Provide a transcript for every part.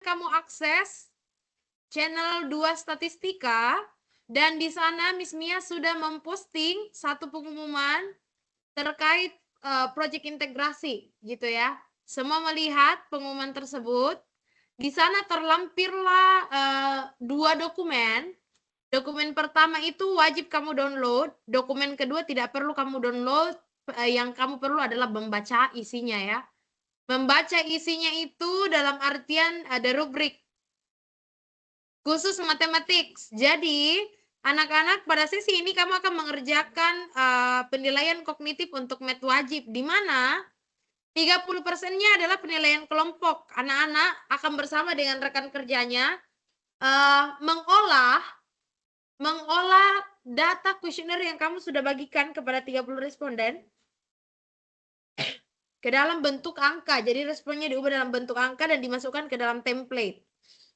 kamu akses channel 2 Statistika, dan di sana Miss Mia sudah memposting satu pengumuman terkait proyek integrasi gitu ya. Semua melihat pengumuman tersebut. Di sana terlampirlah 2 dokumen. Dokumen pertama itu wajib kamu download, dokumen kedua tidak perlu kamu download, yang kamu perlu adalah membaca isinya ya. Membaca isinya itu dalam artian ada rubrik khusus matematik. Jadi, anak-anak pada sesi ini kamu akan mengerjakan penilaian kognitif untuk math wajib, di mana 30%-nya adalah penilaian kelompok. Anak-anak akan bersama dengan rekan kerjanya mengolah data kuesioner yang kamu sudah bagikan kepada 30 responden ke dalam bentuk angka. Jadi responnya diubah dalam bentuk angka dan dimasukkan ke dalam template.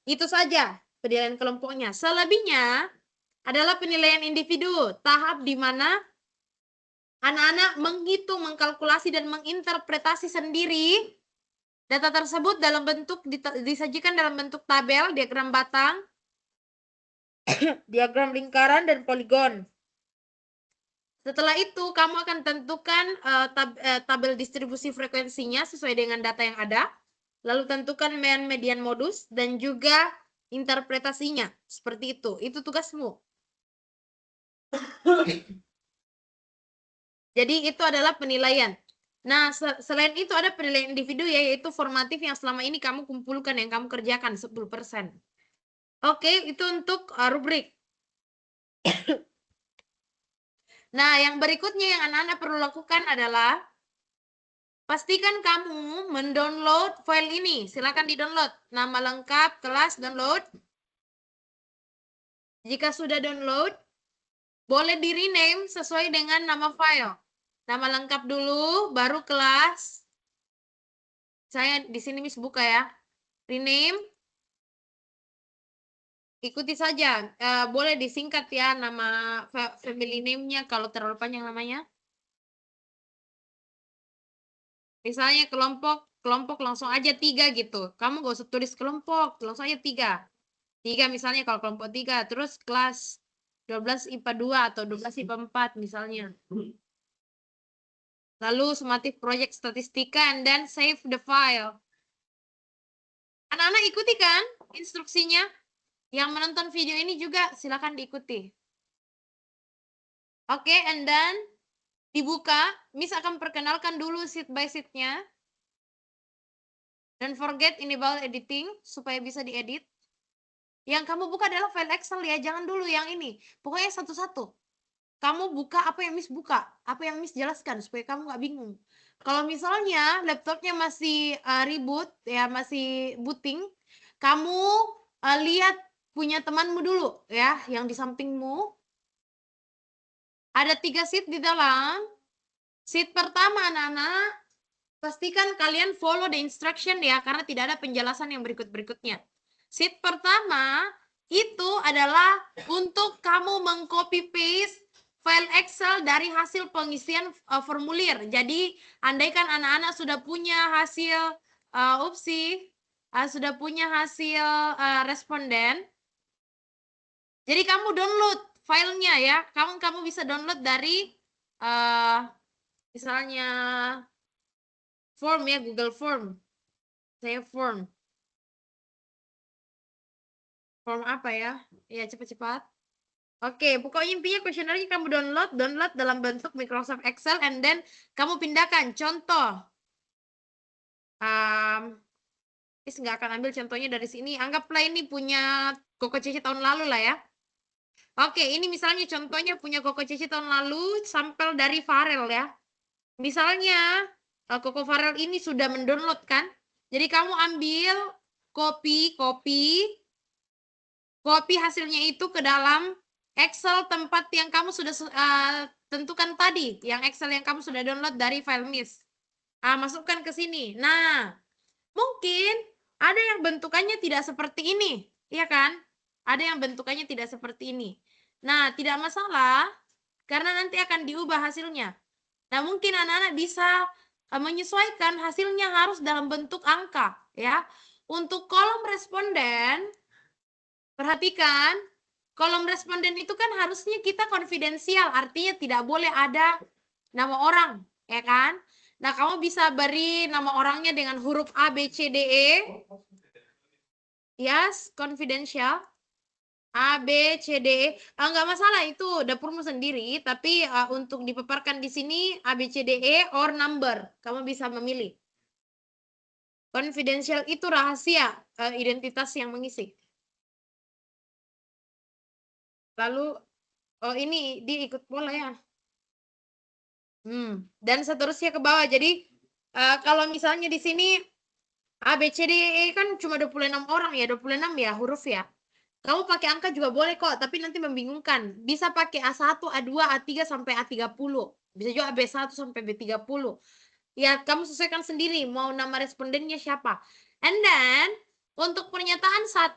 Itu saja penilaian kelompoknya. Selebihnya adalah penilaian individu, tahap di mana anak-anak menghitung, mengkalkulasi, dan menginterpretasi sendiri data tersebut dalam bentuk disajikan dalam bentuk tabel, diagram batang, diagram lingkaran, dan poligon. Setelah itu, kamu akan tentukan tabel distribusi frekuensinya sesuai dengan data yang ada. Lalu tentukan mean, median, modus, dan juga interpretasinya. Seperti itu. Itu tugasmu. Jadi itu adalah penilaian. Nah, selain itu ada penilaian individu, yaitu formatif yang selama ini kamu kumpulkan, yang kamu kerjakan 10%. Oke, itu untuk rubrik. Nah, yang berikutnya yang anak-anak perlu lakukan adalah pastikan kamu mendownload file ini. Silakan di-download. Nama lengkap, kelas, download. Jika sudah download, boleh di-rename sesuai dengan nama file. Nama lengkap dulu, baru kelas. Saya di sini Miss buka ya. Rename. Ikuti saja. Boleh disingkat ya nama family name-nya kalau terlalu panjang namanya. Misalnya kelompok langsung aja 3 gitu. Kamu gak usah tulis kelompok, langsung aja 3. 3 misalnya kalau kelompok 3, terus kelas 12 IPA 2 atau 12 IPA 4 misalnya. Lalu summative project statistika and then save the file. Anak-anak ikuti kan instruksinya? Yang menonton video ini juga silakan diikuti. Oke, and then dibuka. Miss akan perkenalkan dulu sheet by sheet-nya. Dan forget enable editing supaya bisa diedit. Yang kamu buka adalah file Excel ya, jangan dulu yang ini. Pokoknya satu-satu. Kamu buka apa yang Miss buka, apa yang Miss jelaskan supaya kamu nggak bingung. Kalau misalnya laptopnya masih reboot ya, masih booting, kamu lihat punya temanmu dulu ya, yang di sampingmu. Ada 3 sheet di dalam. Sheet pertama anak-anak, pastikan kalian follow the instruction ya, karena tidak ada penjelasan yang berikut-berikutnya. Sheet pertama itu adalah untuk kamu meng-copy paste file Excel dari hasil pengisian formulir. Jadi, andaikan anak-anak sudah punya hasil sudah punya hasil responden. Jadi kamu download filenya ya. Kamu bisa download dari misalnya form ya, Google Form. Saya form. Form apa ya? Ya, cepat-cepat. Oke, pokoknya intinya kuesionernya kamu download dalam bentuk Microsoft Excel, and then kamu pindahkan. Contoh. Is nggak akan ambil contohnya dari sini. Anggaplah ini punya Koko Cici tahun lalu lah ya. Oke, ini misalnya contohnya punya Koko Cici tahun lalu, sampel dari Farel ya. Misalnya, Koko Farel ini sudah mendownload kan. Jadi kamu ambil copy hasilnya itu ke dalam Excel tempat yang kamu sudah tentukan tadi, yang Excel yang kamu sudah download dari file Miss. Masukkan ke sini. Nah, mungkin ada yang bentukannya tidak seperti ini, ya kan? Ada yang bentukannya tidak seperti ini. Nah, tidak masalah, karena nanti akan diubah hasilnya. Nah, mungkin anak-anak bisa menyesuaikan hasilnya harus dalam bentuk angka, ya. Untuk kolom responden, perhatikan, kolom responden itu kan harusnya kita konfidensial, artinya tidak boleh ada nama orang, ya kan? Nah, kamu bisa beri nama orangnya dengan huruf A, B, C, D, E. Yes, confidential. A, B, C, D, E. Enggak masalah, itu dapurmu sendiri. Tapi untuk dipaparkan di sini A, B, C, D, E, or number. Kamu bisa memilih. Confidential itu rahasia identitas yang mengisi. Lalu, oh ini dia ikut pola ya. Dan seterusnya ke bawah. Jadi, kalau misalnya di sini A, B, C, D, E kan cuma 26 orang ya, 26 ya huruf ya. Kamu pakai angka juga boleh kok, tapi nanti membingungkan. Bisa pakai A1, A2, A3 sampai A30. Bisa juga B1 sampai B30. Ya, kamu sesuaikan sendiri mau nama respondennya siapa. And then, untuk pernyataan 1,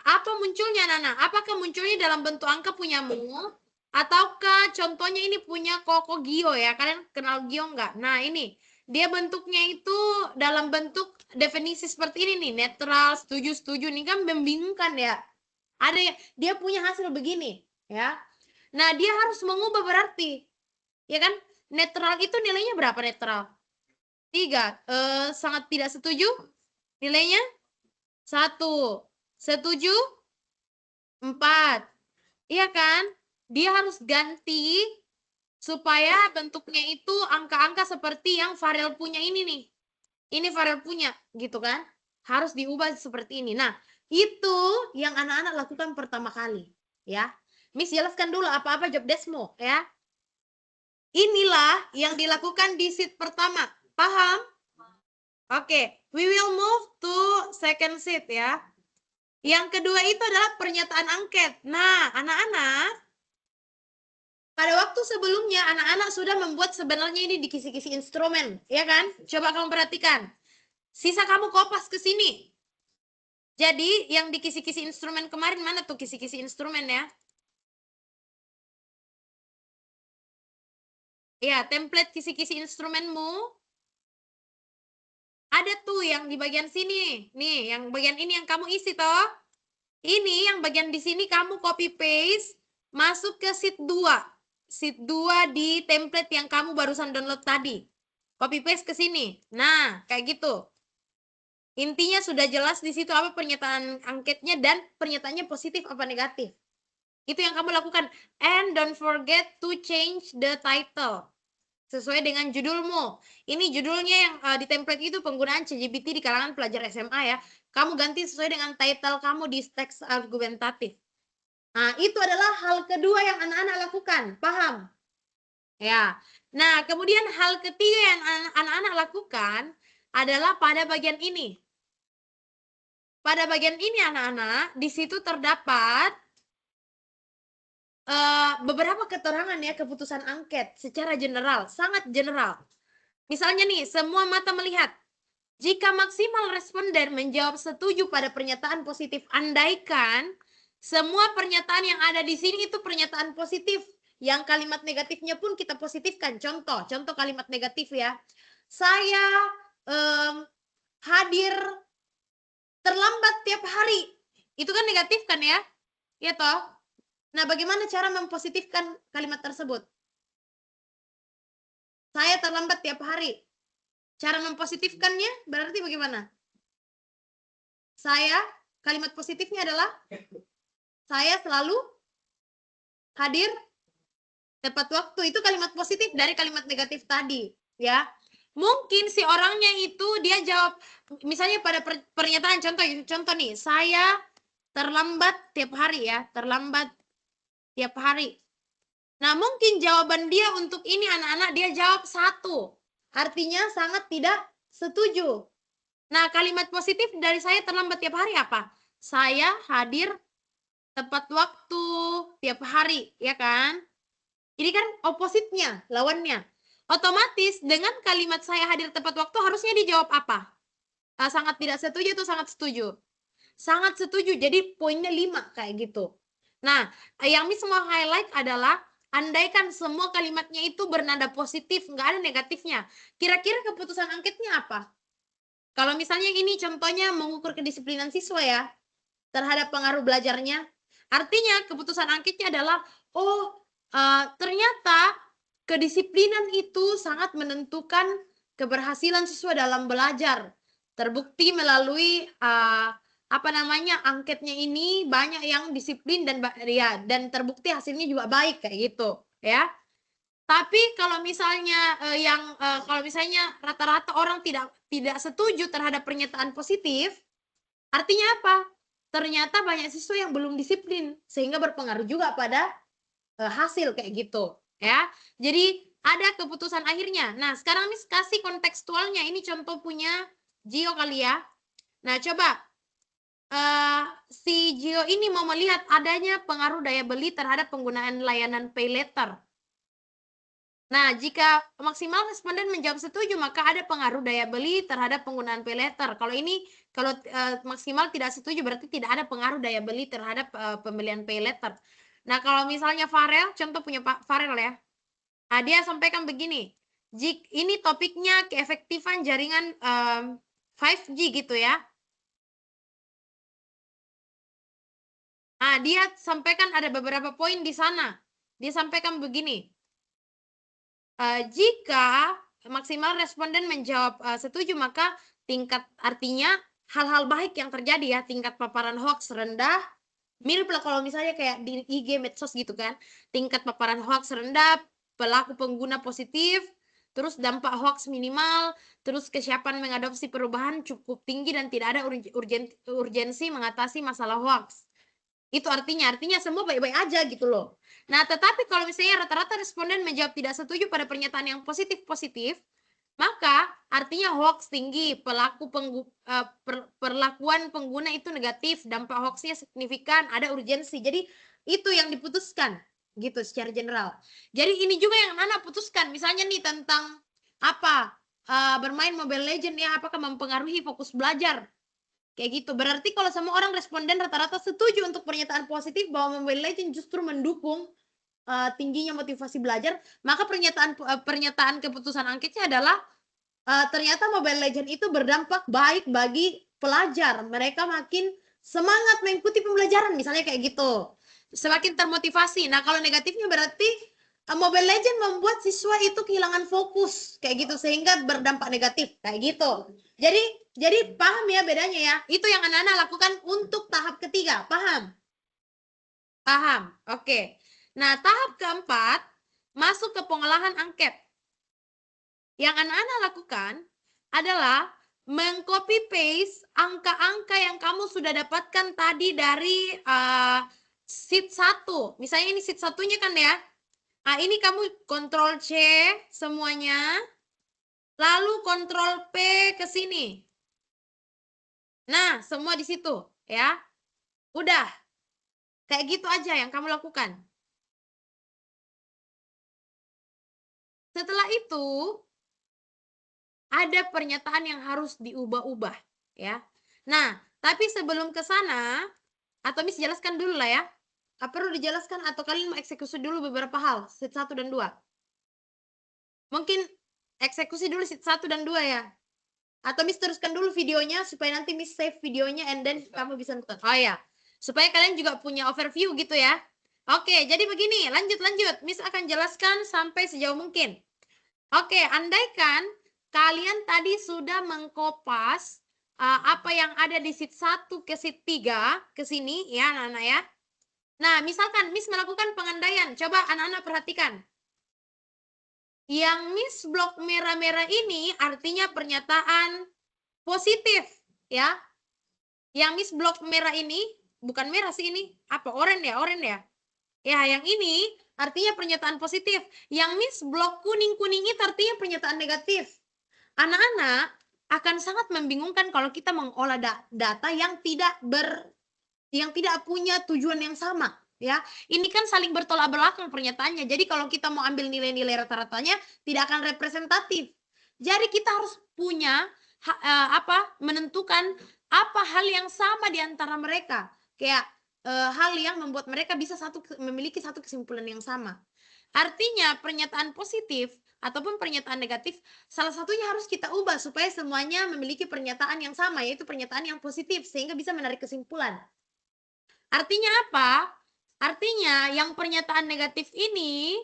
apa munculnya Nana? Apakah munculnya dalam bentuk angka punyamu? Ataukah contohnya ini punya Koko Gio ya? Kalian kenal Gio nggak? Nah, ini. Dia bentuknya itu dalam bentuk definisi seperti ini nih, netral, setuju nih kan membingungkan ya. Ada yang dia punya hasil begini, ya. Nah, dia harus mengubah berarti. Ya kan? Netral itu nilainya berapa netral? 3. Sangat tidak setuju? Nilainya 1. Setuju? 4. Iya kan? Dia harus ganti supaya bentuknya itu angka-angka seperti yang Farel punya ini nih. Ini Farel punya, gitu kan? Harus diubah seperti ini. Nah, itu yang anak-anak lakukan pertama kali, ya. Miss jelaskan dulu apa-apa job deskmu, ya. Inilah yang dilakukan di sheet pertama. Paham? Oke, we will move to second sheet ya. Yang kedua itu adalah pernyataan angket. Nah, anak-anak, pada waktu sebelumnya anak-anak sudah membuat sebenarnya ini di kisi-kisi instrumen, ya kan? Coba kamu perhatikan. Sisa kamu kopas ke sini. Jadi, yang di kisi-kisi instrumen kemarin mana tuh kisi-kisi instrumen ya? Ya, template kisi-kisi instrumenmu. Ada tuh yang di bagian sini. Nih, yang bagian ini yang kamu isi toh. Ini yang bagian di sini kamu copy paste masuk ke sheet 2. Sheet 2 di template yang kamu barusan download tadi. Copy paste ke sini. Nah, kayak gitu. Intinya sudah jelas di situ apa pernyataan angketnya dan pernyataannya positif apa negatif. Itu yang kamu lakukan. And don't forget to change the title. Sesuai dengan judulmu. Ini judulnya yang di template itu penggunaan ChatGPT di kalangan pelajar SMA ya. Kamu ganti sesuai dengan title kamu di teks argumentatif. Nah, itu adalah hal kedua yang anak-anak lakukan. Paham? Ya. Nah, kemudian hal ketiga yang anak-anak lakukan adalah pada bagian ini. Pada bagian ini anak-anak, di situ terdapat beberapa keterangan ya keputusan angket secara general, sangat general. Misalnya nih, semua mata melihat. Jika maksimal responden menjawab setuju pada pernyataan positif, andaikan semua pernyataan yang ada di sini itu pernyataan positif. Yang kalimat negatifnya pun kita positifkan. Contoh kalimat negatif ya. Saya hadir terlambat tiap hari. Itu kan negatif kan ya? Ya toh? Nah, bagaimana cara mempositifkan kalimat tersebut? Saya terlambat tiap hari. Cara mempositifkannya berarti bagaimana? Saya, kalimat positifnya adalah saya selalu hadir tepat waktu. Itu kalimat positif dari kalimat negatif tadi, ya. Mungkin si orangnya itu dia jawab misalnya pada pernyataan contoh nih, saya terlambat tiap hari ya, terlambat tiap hari. Nah, mungkin jawaban dia untuk ini anak-anak dia jawab 1. Artinya sangat tidak setuju. Nah, kalimat positif dari saya terlambat tiap hari apa? Saya hadir tepat waktu tiap hari, ya kan? Ini kan opositnya, lawannya. Otomatis dengan kalimat saya hadir tepat waktu harusnya dijawab apa? Sangat tidak setuju atau sangat setuju? Sangat setuju, jadi poinnya 5 kayak gitu. Nah, yang Miss mau highlight adalah andaikan semua kalimatnya itu bernada positif, nggak ada negatifnya. Kira-kira keputusan angketnya apa? Kalau misalnya ini contohnya mengukur kedisiplinan siswa ya, terhadap pengaruh belajarnya. Artinya keputusan angketnya adalah, oh ternyata kedisiplinan itu sangat menentukan keberhasilan siswa dalam belajar. Terbukti melalui apa namanya angketnya ini banyak yang disiplin dan ya dan terbukti hasilnya juga baik kayak gitu ya. Tapi kalau misalnya kalau misalnya rata-rata orang tidak setuju terhadap pernyataan positif, artinya apa? Ternyata banyak siswa yang belum disiplin sehingga berpengaruh juga pada hasil kayak gitu ya. Jadi ada keputusan akhirnya. Nah, sekarang Miss kasih kontekstualnya. Ini contoh punya Gio kali ya. Nah, coba si Gio ini mau melihat adanya pengaruh daya beli terhadap penggunaan layanan pay letter. Nah, jika maksimal responden menjawab setuju, maka ada pengaruh daya beli terhadap penggunaan pay letter. Kalau ini, kalau maksimal tidak setuju, berarti tidak ada pengaruh daya beli terhadap pembelian pay letter. Nah, kalau misalnya Farel, contoh punya Pak Farel ya. Nah, dia sampaikan begini, ini topiknya keefektifan jaringan 5G gitu ya. Nah, dia sampaikan ada beberapa poin di sana. Dia sampaikan begini, jika maksimal responden menjawab setuju, maka artinya hal-hal baik yang terjadi ya, tingkat paparan hoax rendah, mirip lah kalau misalnya kayak di IG medsos gitu kan, tingkat paparan hoax rendah, pelaku pengguna positif, terus dampak hoax minimal, terus kesiapan mengadopsi perubahan cukup tinggi dan tidak ada urgensi mengatasi masalah hoax. Itu artinya semua baik-baik aja gitu loh. Nah, tetapi kalau misalnya rata-rata responden menjawab tidak setuju pada pernyataan yang positif-positif, maka artinya hoax tinggi, perlakuan pengguna itu negatif, dampak hoaxnya signifikan, ada urgensi. Jadi itu yang diputuskan gitu secara general. Jadi ini juga yang Nana putuskan, misalnya nih tentang apa bermain Mobile Legends ya, apakah mempengaruhi fokus belajar? Kayak gitu. Berarti kalau semua orang responden rata-rata setuju untuk pernyataan positif bahwa Mobile Legends justru mendukung tingginya motivasi belajar, maka pernyataan keputusan angketnya adalah ternyata Mobile Legends itu berdampak baik bagi pelajar. Mereka makin semangat mengikuti pembelajaran, misalnya kayak gitu. Semakin termotivasi. Nah, kalau negatifnya berarti Mobile Legends membuat siswa itu kehilangan fokus kayak gitu sehingga berdampak negatif kayak gitu. Jadi paham ya bedanya ya. Itu yang anak-anak lakukan untuk tahap ketiga. Paham? Paham. Oke. Nah, tahap keempat masuk ke pengolahan angket. Yang anak-anak lakukan adalah mengcopy paste angka-angka yang kamu sudah dapatkan tadi dari sheet 1. Misalnya ini sheet satunya kan ya. Nah, ini kamu Ctrl C semuanya. Lalu Ctrl P ke sini. Nah, semua di situ ya. Udah. Kayak gitu aja yang kamu lakukan. Setelah itu ada pernyataan yang harus diubah-ubah ya. Nah, tapi sebelum ke sana atau Miss jelaskan dulu lah ya. Perlu dijelaskan atau kalian mau eksekusi dulu beberapa hal, sheet 1 dan 2. Mungkin eksekusi dulu sheet 1 dan 2 ya. Atau Miss teruskan dulu videonya supaya nanti Miss save videonya and then kamu bisa nonton. Oh ya. Supaya kalian juga punya overview gitu ya. Oke, jadi begini, lanjut. Miss akan jelaskan sampai sejauh mungkin. Oke, andaikan kalian tadi sudah mengkopas apa yang ada di sheet 1 ke sheet 3 ke sini ya anak-anak ya. Nah, misalkan Miss melakukan pengandaian. Coba anak-anak perhatikan. Yang Miss blok merah-merah ini artinya pernyataan positif ya. Yang Miss blok merah ini, bukan merah sih ini, apa oranye ya? Ya, yang ini artinya pernyataan positif. Yang Miss blok kuning-kuning itu artinya pernyataan negatif. Anak-anak akan sangat membingungkan kalau kita mengolah data yang tidak punya tujuan yang sama. Ya, ini kan saling bertolak belakang pernyataannya. Jadi kalau kita mau ambil nilai-nilai rata-ratanya tidak akan representatif. Jadi kita harus punya menentukan apa hal yang sama di antara mereka. Kayak hal yang membuat mereka bisa memiliki satu kesimpulan yang sama. Artinya pernyataan positif ataupun pernyataan negatif, salah satunya harus kita ubah supaya semuanya memiliki pernyataan yang sama, yaitu pernyataan yang positif, sehingga bisa menarik kesimpulan. Artinya apa? Artinya yang pernyataan negatif ini,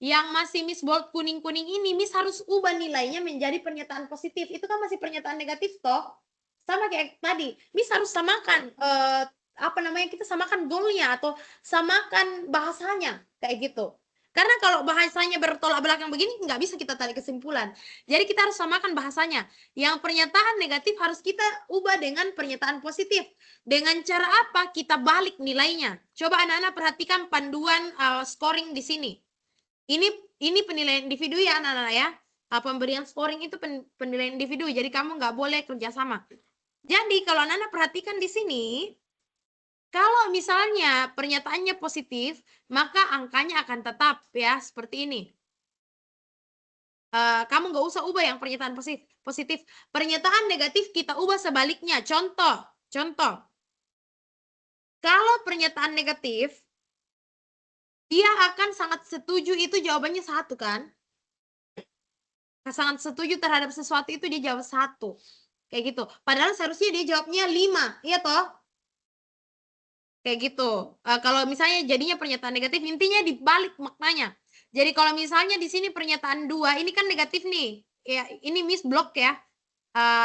yang masih Miss bold kuning-kuning ini, Miss harus ubah nilainya menjadi pernyataan positif. Itu kan masih pernyataan negatif toh? Sama kayak tadi, Miss harus samakan kita samakan goalnya atau samakan bahasanya kayak gitu. Karena kalau bahasanya bertolak belakang begini nggak bisa kita tarik kesimpulan. Jadi kita harus samakan bahasanya. Yang pernyataan negatif harus kita ubah dengan pernyataan positif. Dengan cara apa? Kita balik nilainya. Coba anak-anak perhatikan panduan scoring di sini. Ini penilaian individu ya anak-anak ya. Pemberian scoring itu penilaian individu. Jadi kamu nggak boleh kerjasama. Jadi kalau anak-anak perhatikan di sini, kalau misalnya pernyataannya positif, maka angkanya akan tetap ya seperti ini. Kamu nggak usah ubah yang pernyataan positif. Pernyataan negatif kita ubah sebaliknya. Contoh. Kalau pernyataan negatif, dia akan sangat setuju, itu jawabannya 1 kan? Sangat setuju terhadap sesuatu itu dia jawab 1. Kayak gitu. Padahal seharusnya dia jawabnya 5. Iya toh? Kayak gitu. Kalau misalnya jadinya pernyataan negatif, intinya dibalik maknanya. Jadi kalau misalnya di sini pernyataan 2, ini kan negatif nih. Ya, ini Miss block ya.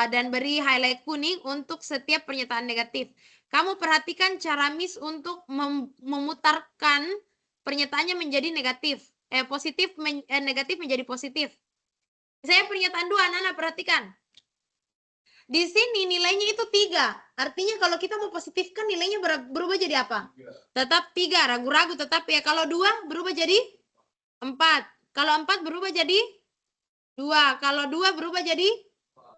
Dan beri highlight kuning untuk setiap pernyataan negatif. Kamu perhatikan cara Miss untuk memutarkan pernyataannya menjadi negatif. Negatif menjadi positif. Saya pernyataan 2, anak-anak perhatikan. Di sini nilainya itu 3. Artinya kalau kita mau positifkan nilainya berubah jadi apa? Tetap 3, ragu-ragu tetap ya. Kalau 2 berubah jadi 4. Kalau 4 berubah jadi 2. Kalau 2 berubah jadi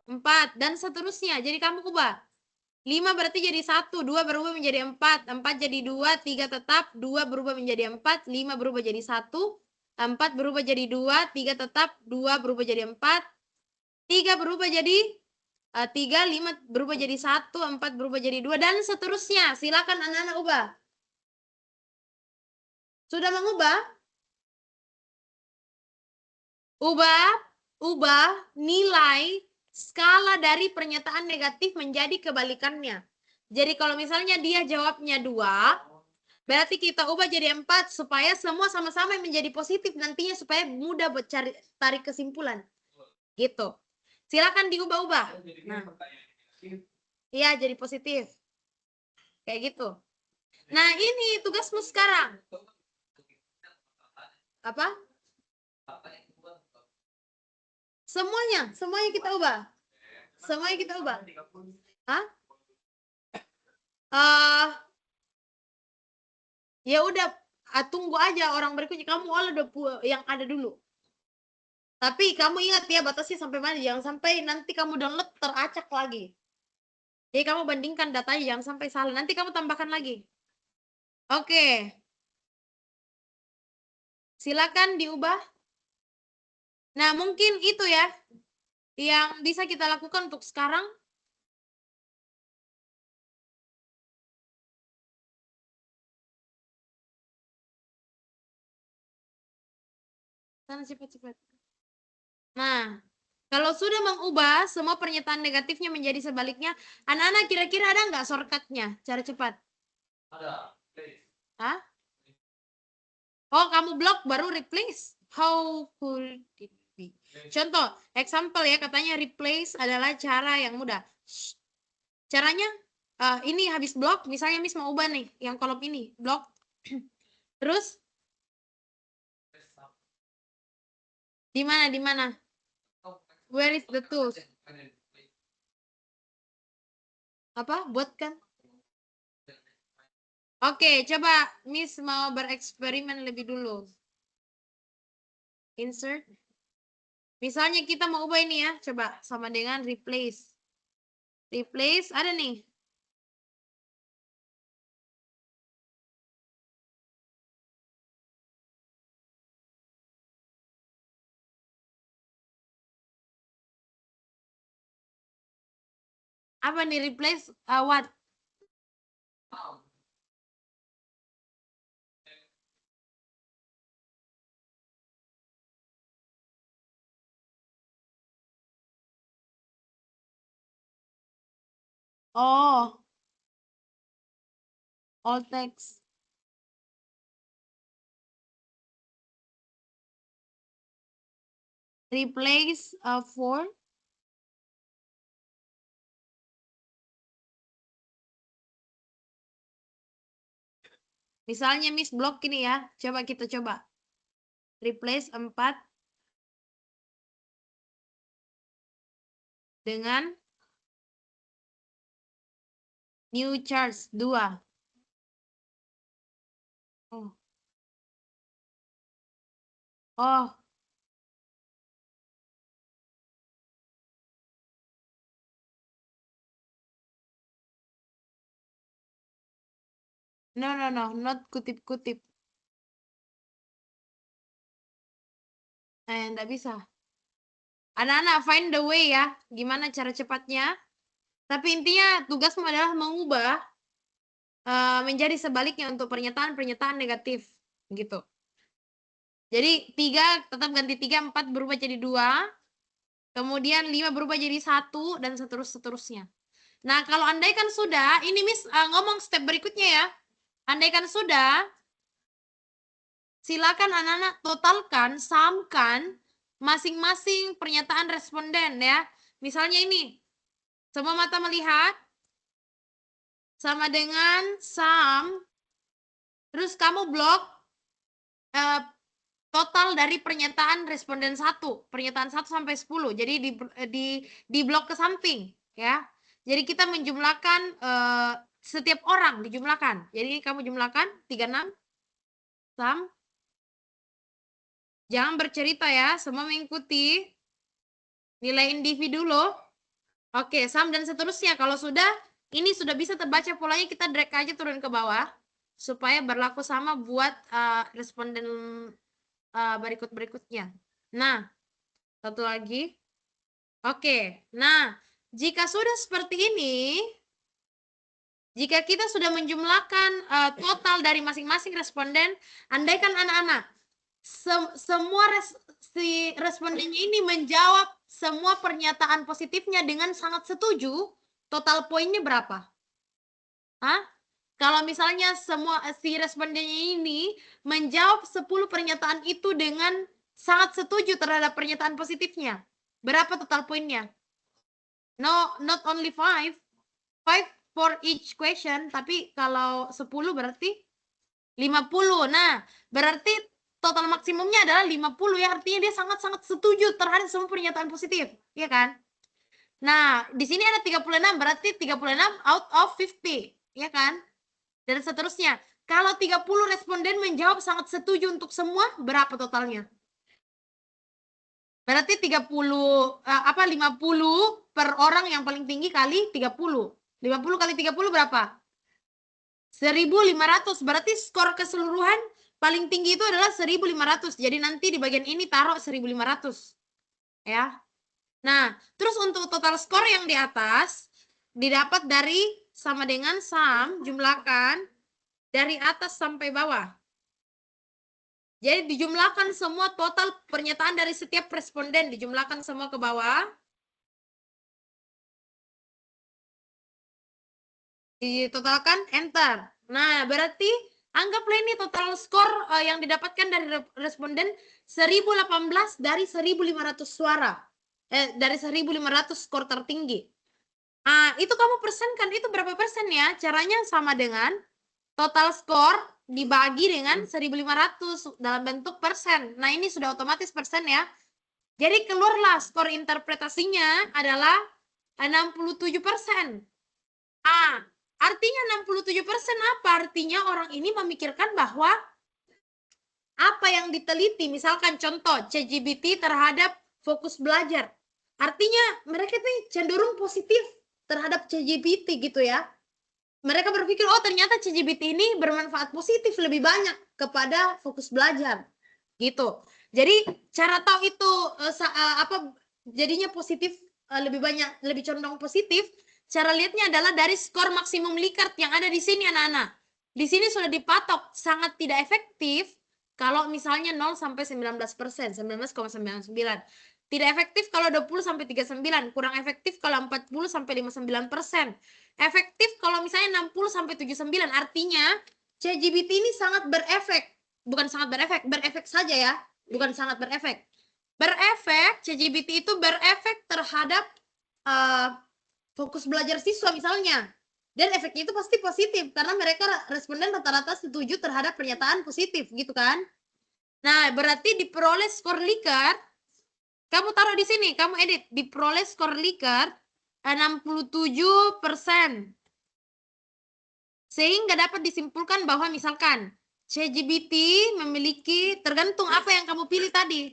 4. Dan seterusnya. Jadi kamu ubah. 5 berarti jadi 1. 2 berubah menjadi 4. 4 jadi 2. 3 tetap. 2 berubah menjadi 4. 5 berubah jadi 1. 4 berubah jadi 2. 3 tetap. 2 berubah jadi 4. 3 berubah jadi 3, 5 berubah jadi 1, 4 berubah jadi 2, dan seterusnya. Silakan anak-anak ubah. Sudah mengubah? Ubah nilai skala dari pernyataan negatif menjadi kebalikannya. Jadi kalau misalnya dia jawabnya 2, berarti kita ubah jadi 4 supaya semua sama-sama menjadi positif nantinya, supaya mudah buat tarik kesimpulan. Gitu. Silakan diubah-ubah. Nah. Iya, jadi positif. Kayak gitu. Nah, ini tugasmu sekarang. Apa? Semuanya kita ubah. Semuanya kita ubah. Hah? Ya udah, tunggu aja orang berikutnya. Kamu udah yang ada dulu. Tapi kamu ingat ya, batasnya sampai mana. Jangan sampai nanti kamu download teracak lagi. Jadi kamu bandingkan datanya, jangan sampai salah. Nanti kamu tambahkan lagi. Oke. Silakan diubah. Nah, mungkin itu ya yang bisa kita lakukan untuk sekarang. Sana cepat-cepat. Nah, kalau sudah mengubah semua pernyataan negatifnya menjadi sebaliknya, anak-anak kira-kira ada nggak shortcutnya? Cara cepat. Ada. Hah? Oh, kamu blok baru replace. How could it be? Contoh, example ya, katanya replace adalah cara yang mudah. Caranya, ini habis blok, misalnya Miss mau ubah nih, yang kolom ini, blok. Terus, di mana? Where is the tools? Apa? Buatkan. Oke, coba Miss mau bereksperimen lebih dulu. Insert. Misalnya kita mau ubah ini ya, coba sama dengan replace. Replace, ada nih. Apa nih replace what? Oh, all text. Replace for. Misalnya Miss Block ini ya. Coba kita coba. Replace 4 dengan new charge 2. Oh. Oh. No, not kutip-kutip. Enggak bisa. Anak-anak find the way ya. Gimana cara cepatnya? Tapi intinya tugasmu adalah mengubah menjadi sebaliknya untuk pernyataan-pernyataan negatif. Gitu. Jadi 3 tetap ganti 3, 4 berubah jadi 2. Kemudian 5 berubah jadi 1 dan seterusnya. Nah, kalau andaikan sudah, ini Miss ngomong step berikutnya ya. Andaikan sudah, silakan anak-anak totalkan, samkan masing-masing pernyataan responden ya. Misalnya ini, semua mata melihat, sama dengan sum, terus kamu blok total dari pernyataan responden 1, pernyataan 1 sampai 10. Jadi di blok ke samping ya. Jadi kita menjumlahkan setiap orang dijumlahkan. Jadi kamu jumlahkan 36 sum. Jangan bercerita ya, semua mengikuti. Nilai individu loh. Oke, sum dan seterusnya. Kalau sudah, ini sudah bisa terbaca polanya, kita drag aja turun ke bawah supaya berlaku sama buat responden berikutnya. Nah, satu lagi. Oke, nah jika sudah seperti ini, jika kita sudah menjumlahkan total dari masing-masing responden, andaikan anak-anak semua respondennya ini menjawab semua pernyataan positifnya dengan sangat setuju, total poinnya berapa? Hah? Kalau misalnya semua si respondennya ini menjawab 10 pernyataan itu dengan sangat setuju terhadap pernyataan positifnya, berapa total poinnya? No, not only 5 for each question, tapi kalau 10 berarti 50. Nah, berarti total maksimumnya adalah 50 ya, artinya dia sangat-sangat setuju terhadap semua pernyataan positif, ya kan? Nah, di sini ada 36, berarti 36 out of 50, ya kan? Dan seterusnya. Kalau 30 responden menjawab sangat setuju untuk semua, berapa totalnya? Berarti 50 50 per orang yang paling tinggi kali 30. 50 kali 30 berapa? 1.500. Berarti skor keseluruhan paling tinggi itu adalah 1.500. Jadi nanti di bagian ini taruh 1.500. Ya. Nah, terus untuk total skor yang di atas didapat dari sama dengan sum, jumlahkan dari atas sampai bawah. Jadi dijumlahkan semua total pernyataan dari setiap responden, dijumlahkan semua ke bawah. Ditotalkan, enter. Nah, berarti anggaplah ini total skor yang didapatkan dari responden 1018 dari 1.500 suara. Dari 1.500 skor tertinggi. Nah, itu kamu persenkan, itu berapa persen ya? Caranya sama dengan total skor dibagi dengan 1.500 dalam bentuk persen. Nah, ini sudah otomatis persen ya. Jadi keluarlah skor interpretasinya adalah 67%. Artinya 67% apa? Artinya orang ini memikirkan bahwa apa yang diteliti, misalkan contoh ChatGPT terhadap fokus belajar. Artinya mereka tuh cenderung positif terhadap ChatGPT gitu ya. Mereka berpikir, oh ternyata ChatGPT ini bermanfaat positif lebih banyak kepada fokus belajar. Gitu. Jadi cara tahu itu jadinya positif lebih banyak, lebih condong positif. Cara lihatnya adalah dari skor maksimum Likert yang ada di sini anak-anak. Di sini sudah dipatok sangat tidak efektif kalau misalnya 0 sampai 19%, 19,99. Tidak efektif kalau 20 sampai 39, kurang efektif kalau 40 sampai 59%. Efektif kalau misalnya 60 sampai 79, artinya ChatGPT ini sangat berefek. Bukan sangat berefek, berefek saja ya. Bukan sangat berefek. Berefek, ChatGPT itu berefek terhadap fokus belajar siswa misalnya. Dan efeknya itu pasti positif karena mereka responden rata-rata setuju terhadap pernyataan positif gitu kan. Nah, berarti diperoleh skor Likert, kamu taruh di sini, kamu edit, diperoleh skor Likert 67%. Sehingga dapat disimpulkan bahwa misalkan ChatGPT memiliki, tergantung apa yang kamu pilih tadi.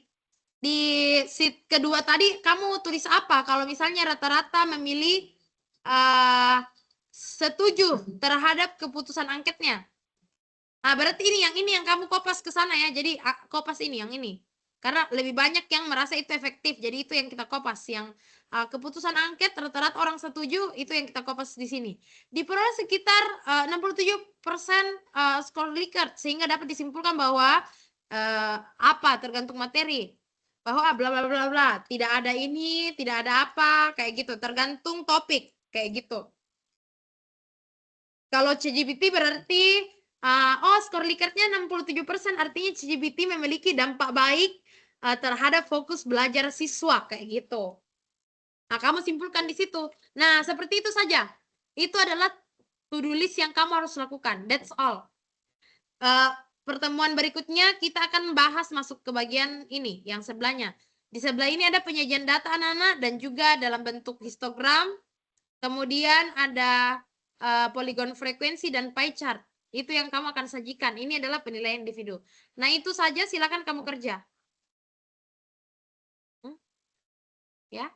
Di sheet kedua tadi kamu tulis apa? Kalau misalnya rata-rata memilih setuju terhadap keputusan angketnya. Nah, berarti ini yang kamu kopas ke sana ya. Jadi kopas ini yang ini. Karena lebih banyak yang merasa itu efektif. Jadi itu yang kita kopas. Yang keputusan angket rata-rata orang setuju, itu yang kita kopas di sini. Diperoleh sekitar 67% skor Likert, sehingga dapat disimpulkan bahwa apa tergantung materi. Bahwa bla bla bla bla, tidak ada ini, tidak ada apa, kayak gitu. Tergantung topik, kayak gitu. Kalau ChatGPT berarti skor Likertnya 67%, artinya ChatGPT memiliki dampak baik terhadap fokus belajar siswa kayak gitu. Nah, kamu simpulkan di situ. Nah, seperti itu saja. Itu adalah to-do list yang kamu harus lakukan. That's all. Pertemuan berikutnya kita akan bahas masuk ke bagian ini, yang sebelahnya. Di sebelah ini ada penyajian data anak-anak dan juga dalam bentuk histogram. Kemudian ada polygon frekuensi dan pie chart. Itu yang kamu akan sajikan. Ini adalah penilaian individu. Nah, itu saja, silakan kamu kerja. Ya.